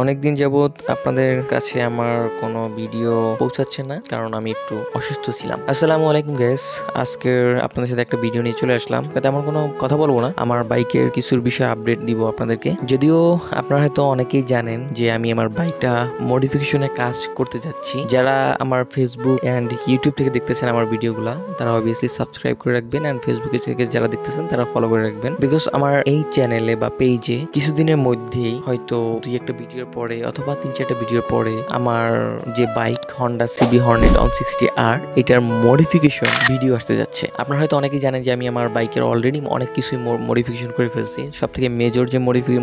অনেকদিন যাবৎ আপনাদের কাছে আমার কোনো ভিডিও পৌঁছাচ্ছে না, কারণ আমি একটু অসুস্থ ছিলাম। আসসালামু আলাইকুম গাইস, আজকের আপনাদের সাথে একটা ভিডিও নিয়ে চলে আসলাম। তেমন কোনো কথা বলবো না, আমার বাইকের কিছুর বিষয়ে আপডেট দিব আপনাদেরকে। যদিও আপনারা হয়তো অনেকেই জানেন যে আমি আমার বাইকটা মডিফিকেশনে কাজ করতে যাচ্ছি। যারা আমার ফেসবুক অ্যান্ড ইউটিউব থেকে দেখতেছেন আমার ভিডিওগুলো, তারা অবভিয়াসলি সাবস্ক্রাইব করে রাখবেন, অ্যান্ড ফেসবুকে থেকে যারা দেখতেছেন তারা ফলো করে রাখবেন। বিকজ আমার এই চ্যানেলে বা পেজে কিছুদিনের মধ্যেই হয়তো দুই একটা ভিডিওর পরে অথবা 3-4টা ভিডিওর পরে আমার যে bike Honda CB Hornet 160R এটার মডিফিকেশন ভিডিও আসতে যাচ্ছে। আপনারা হয়তো অনেকেই জানেন যে আমি আমার বাইকের অলরেডি অনেক কিছুই মডিফিকেশন করে ফেলছি। সব থেকে মেজর যে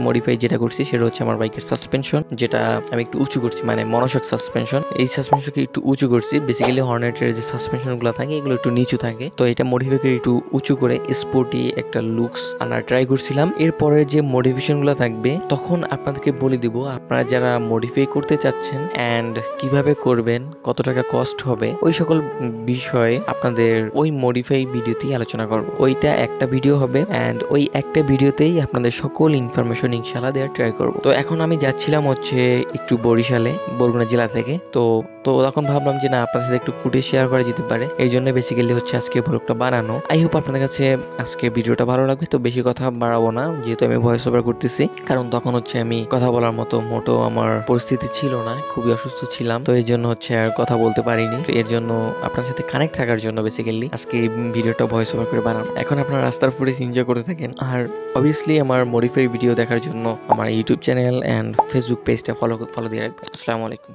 মডিফাই যেটা করছি সেটা হচ্ছে আমার বাইকের সাসপেনশন, যেটা আমি একটু উঁচু করছি, মানে মনোশক সাসপেনশন। এই সাসপেনশনকে একটু উঁচু করছি। বেসিক্যালি হর্নেটের যে সাসপেনশন গুলো থাকে এগুলো একটু নিচু থাকে, তো এটা মডিফাই করে একটু উঁচু করে স্পোর্টি একটা লুকস আনার ট্রাই করছিলাম। এরপরে যে মডিফিকেশন গুলো থাকবে তখন আপনাদেরকে বলে দিব, আপনারা যারা মডিফাই করতে চাচ্ছেন অ্যান্ড কিভাবে করবেন, কত টাকা কস্ট হবে, ওই সকল বিষয়ে আপনাদের ওই মডিফাই ভিডিওতেই আলোচনা করব। ওইটা একটা ভিডিও হবে অ্যান্ড ওই একটা ভিডিওতেই আপনাদের সকল ইনফরমেশন ইনশাআল্লাহ দেওয়ার ট্রাই করব। তো এখন আমি যাচ্ছিলাম হচ্ছে একটু বরিশালে, বরগুনা জেলা থেকে। তো তখন ভাবলাম যে না, আপনার সাথে একটু ফুটেজ শেয়ার করা যেতে পারে। এই জন্য বেসিক্যালি হচ্ছে আজকে ব্লগটা বানানো। আই হোপ আপনাদের কাছে আজকে ভিডিওটা ভালো লাগবে। তো বেশি কথা বাড়াবো না, যেহেতু আমি ভয়েস ওভার করতেছি, কারণ তখন হচ্ছে আমি কথা বলার মতো মোটো আমার পরিস্থিতি ছিল না, খুবই অসুস্থ ছিলাম। তো এই জন্য হচ্ছে আর কথা বলতে পারিনি। তো এর জন্য আপনার সাথে কানেক্ট থাকার জন্য বেসিক্যালি আজকে এই ভিডিওটা ভয়েস ওভার করে বানানো। এখন আপনার রাস্তার ফুটেজ এনজয় করতে থাকেন, আর অবভিয়াসলি আমার মডিফাই ভিডিও দেখার জন্য আমার ইউটিউব চ্যানেল অ্যান্ড ফেসবুক পেজটা ফলো দিয়ে রাখবেন। আসসালামু আলাইকুম।